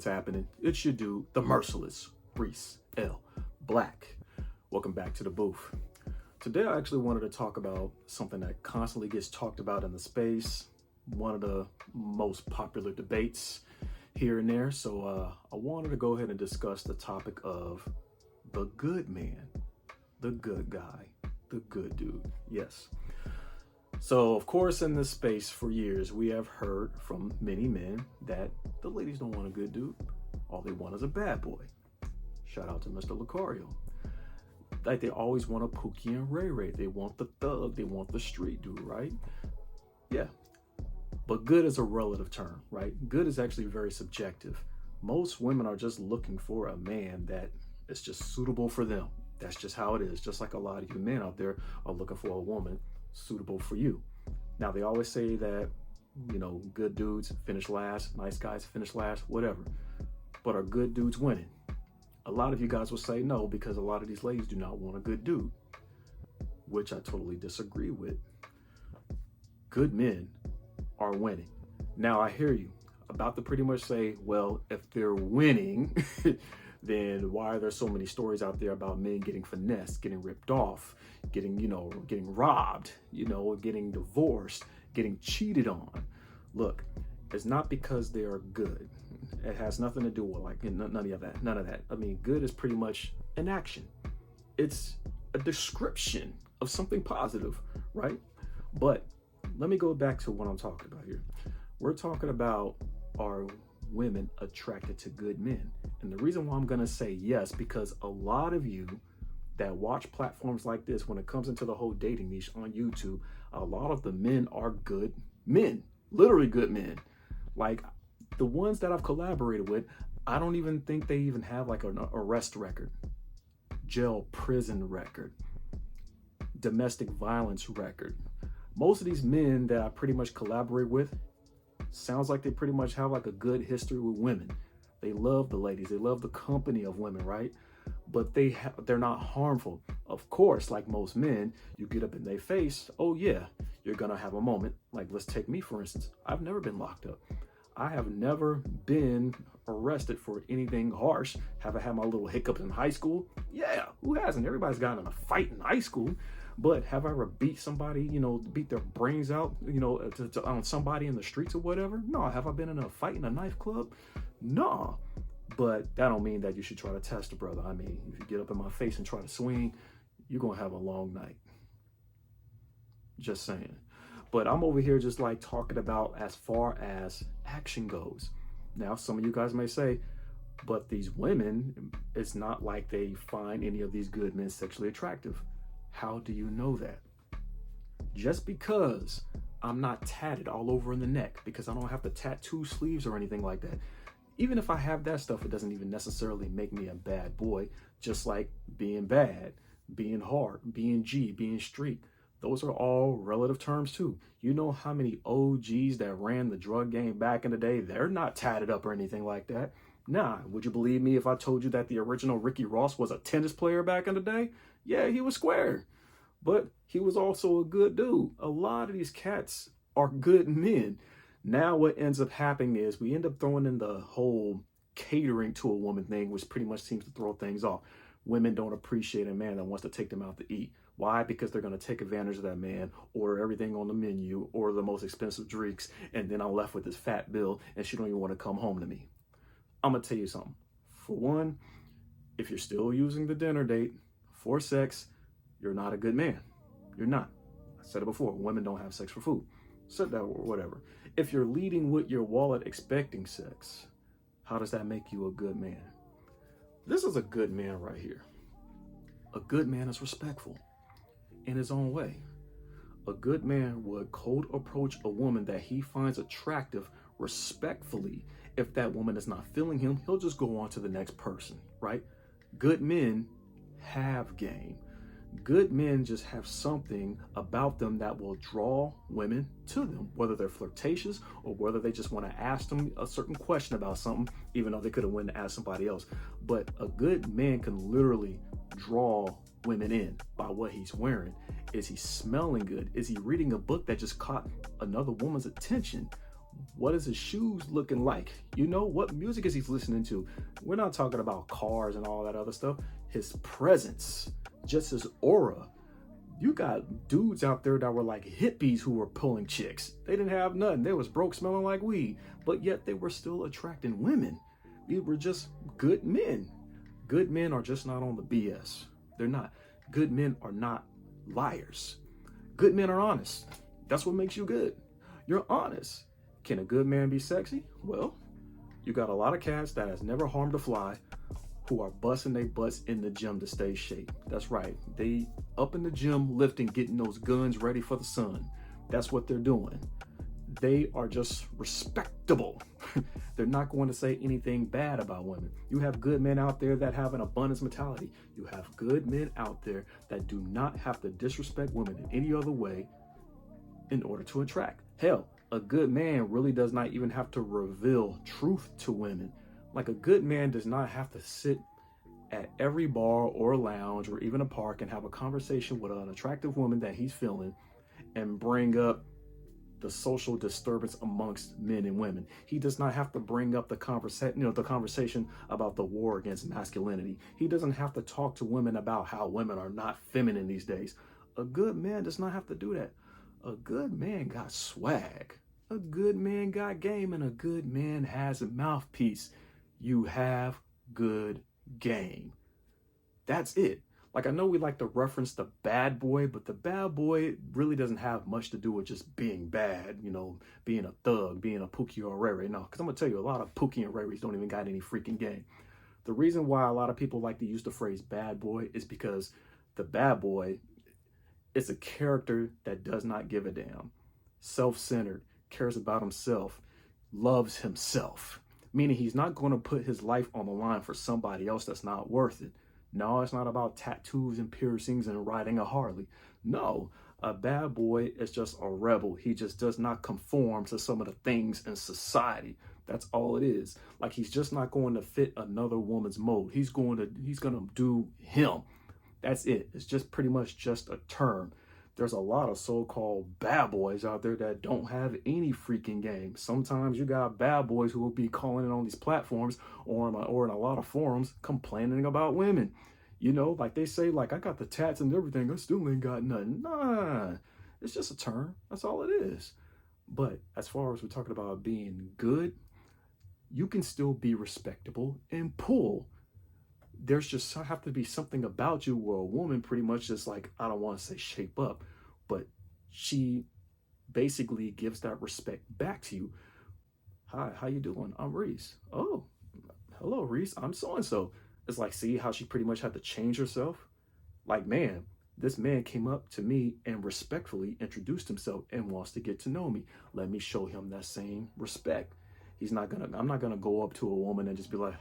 what's happening? It's your dude, the merciless Reese L. Black. Welcome back to the booth. Today I actually wanted to talk about something that constantly gets talked about in the space, one of the most popular debates here and there. So I wanted to go ahead and discuss the topic of the good man, the good guy, the good dude. Yes. So, of course, in this space for years, we have heard from many men that the ladies don't want a good dude. All they want is a bad boy. Shout out to Mr. Lucario. Like, they always want a Pookie and Ray Ray. They want the thug. They want the street dude, right? Yeah. But good is a relative term, right? Good is actually very subjective. Most women are just looking for a man that is just suitable for them. That's just how it is. Just like a lot of you men out there are looking for a woman suitable for you. Now, they always say that, you know, good dudes finish last, nice guys finish last, whatever. But are good dudes winning? A lot of you guys will say no, because a lot of these ladies do not want a good dude, which I totally disagree with. Good men are winning. Now, I hear you about to pretty much say, well, if they're winning, then why are there so many stories out there about men getting finessed, getting ripped off, getting robbed, getting divorced, getting cheated on? Look, it's not because they are good. It has nothing to do with none of that. I mean, good is pretty much an action. It's a description of something positive, right? But let me go back to what I'm talking about here. We're talking about, are women attracted to good men? And the reason why I'm gonna say yes, because a lot of you that watch platforms like this, when it comes into the whole dating niche on YouTube, a lot of the men are good men, literally good men. Like the ones that I've collaborated with, I don't even think they even have like an arrest record, jail, prison record, domestic violence record. Most of these men that I pretty much collaborate with, sounds like they pretty much have like a good history with women. They love the ladies. They love the company of women, right? But they're not harmful. Of course, like most men, you get up in their face. Oh yeah, you're gonna have a moment. Like, let's take me for instance. I've never been locked up. I have never been arrested for anything harsh. Have I had my little hiccups in high school? Yeah, who hasn't? Everybody's gotten in a fight in high school. But have I ever beat somebody, beat their brains out, on somebody in the streets or whatever? No. Have I been in a fight in a knife club? No. But that don't mean that you should try to test a brother. I mean, if you get up in my face and try to swing, you're going to have a long night. Just saying. But I'm over here just like talking about as far as action goes. Now, some of you guys may say, but these women, it's not like they find any of these good men sexually attractive. How do you know that? Just because I'm not tatted all over in the neck, because I don't have to tattoo sleeves or anything like that. Even if I have that stuff, it doesn't even necessarily make me a bad boy. Just like being bad, being hard, being G, being street. Those are all relative terms too. You know how many OGs that ran the drug game back in the day, they're not tatted up or anything like that. Nah, would you believe me if I told you that the original Ricky Ross was a tennis player back in the day? Yeah, he was square, but he was also a good dude. A lot of these cats are good men. Now what ends up happening is we end up throwing in the whole catering to a woman thing, which pretty much seems to throw things off. Women don't appreciate a man that wants to take them out to eat. Why? Because they're going to take advantage of that man, order everything on the menu, order the most expensive drinks, and then I'm left with this fat bill and she don't even want to come home to me. I'm going to tell you something. For one, if you're still using the dinner date for sex, you're not a good man. You're not. I said it before. Women don't have sex for food. Said that or whatever. If you're leading with your wallet expecting sex, how does that make you a good man? This is a good man right here. A good man is respectful in his own way. A good man would cold approach a woman that he finds attractive respectfully. If that woman is not feeling him, he'll just go on to the next person, right? Good men have game. Good men just have something about them that will draw women to them, whether they're flirtatious or whether they just want to ask them a certain question about something, even though they could have went to ask somebody else. But a good man can literally draw women in by what he's wearing. Is he smelling good? Is he reading a book that just caught another woman's attention? What is his shoes looking like? You know, what music is he listening to? We're not talking about cars and all that other stuff. His presence, just his aura. You got dudes out there that were like hippies who were pulling chicks. They didn't have nothing. They was broke, smelling like weed, but yet they were still attracting women. These were just good men. Good men are just not on the BS. They're not. Good men are not liars. Good men are honest. That's what makes you good. You're honest. Can a good man be sexy? Well, you got a lot of cats that has never harmed a fly who are busting their butts in the gym to stay shape. That's right. They up in the gym lifting, getting those guns ready for the sun. That's what they're doing. They are just respectable. They're not going to say anything bad about women. You have good men out there that have an abundance mentality. You have good men out there that do not have to disrespect women in any other way in order to attract. Hell, a good man really does not even have to reveal truth to women. Like, a good man does not have to sit at every bar or lounge or even a park and have a conversation with an attractive woman that he's feeling and bring up the social disturbance amongst men and women. He does not have to bring up the conversation about the war against masculinity. He doesn't have to talk to women about how women are not feminine these days. A good man does not have to do that. A good man got swag. A good man got game, and a good man has a mouthpiece. You have good game. That's it. Like, I know we like to reference the bad boy, but the bad boy really doesn't have much to do with just being bad, you know, being a thug, being a Pookie or a Ray Ray. No, because I'm going to tell you, a lot of Pookie and Ray Rays don't even got any freaking game. The reason why a lot of people like to use the phrase bad boy is because the bad boy is a character that does not give a damn. Self-centered, cares about himself, loves himself. Meaning he's not going to put his life on the line for somebody else that's not worth it. No, it's not about tattoos and piercings and riding a Harley. No, a bad boy is just a rebel. He just does not conform to some of the things in society. That's all it is. Like, he's just not going to fit another woman's mold. He's going to do him. That's it. It's just pretty much just a term. There's a lot of so-called bad boys out there that don't have any freaking game. Sometimes you got bad boys who will be calling it on these platforms or in a lot of forums complaining about women. You know, like they say, like, I got the tats and everything, I still ain't got nothing. Nah, it's just a term. That's all it is. But as far as we're talking about being good, you can still be respectable and pull. There's just have to be something about you where a woman pretty much just, like, I don't want to say shape up, but she basically gives that respect back to you. Hi, how you doing? I'm Reese. Oh, hello, Reese. I'm so-and-so. It's like, see how she pretty much had to change herself? Like, man, this man came up to me and respectfully introduced himself and wants to get to know me. Let me show him that same respect. I'm not gonna go up to a woman and just be like,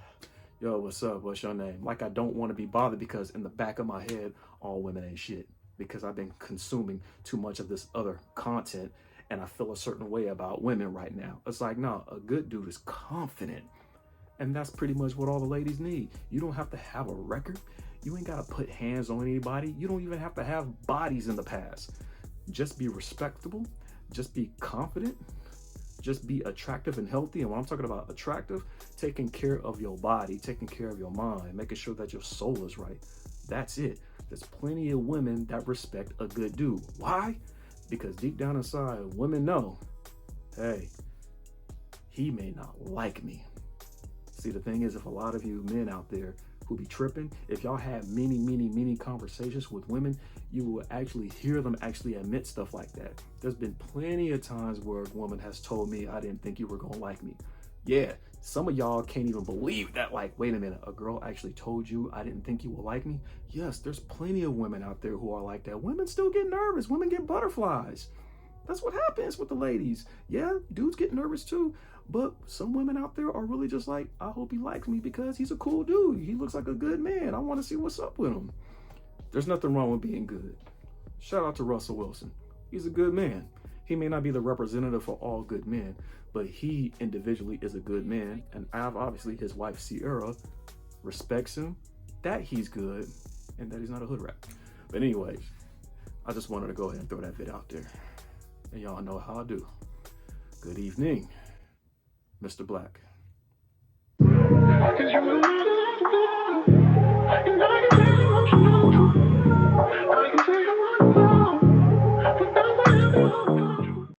yo, what's up? What's your name? Like, I don't want to be bothered, because in the back of my head, all women ain't shit, because I've been consuming too much of this other content and I feel a certain way about women right now. It's like, no, a good dude is confident. And that's pretty much what all the ladies need. You don't have to have a record. You ain't got to put hands on anybody. You don't even have to have bodies in the past. Just be respectable. Just be confident. Just be attractive and healthy. And when I'm talking about attractive, taking care of your body, taking care of your mind, making sure that your soul is right. That's it. There's plenty of women that respect a good dude. Why? Because deep down inside, women know, hey, he may not like me. See, the thing is, if a lot of you men out there who be tripping, if y'all have many conversations with women, you will actually hear them actually admit stuff like that. There's been plenty of times where a woman has told me, I didn't think you were gonna like me. Yeah, some of y'all can't even believe that. Like, wait a minute, a girl actually told you I didn't think you would like me? Yes, there's plenty of women out there who are like that. Women still get nervous. Women get butterflies. That's what happens with the ladies. Yeah, dudes get nervous too. But some women out there are really just like, I hope he likes me because he's a cool dude. He looks like a good man. I want to see what's up with him. There's nothing wrong with being good. Shout out to Russell Wilson. He's a good man. He may not be the representative for all good men, but he individually is a good man. And obviously his wife, Sierra, respects him, that he's good, and that he's not a hood rat. But anyways, I just wanted to go ahead and throw that vid out there. And y'all know how I do. Good evening. Mr. Black. Cause you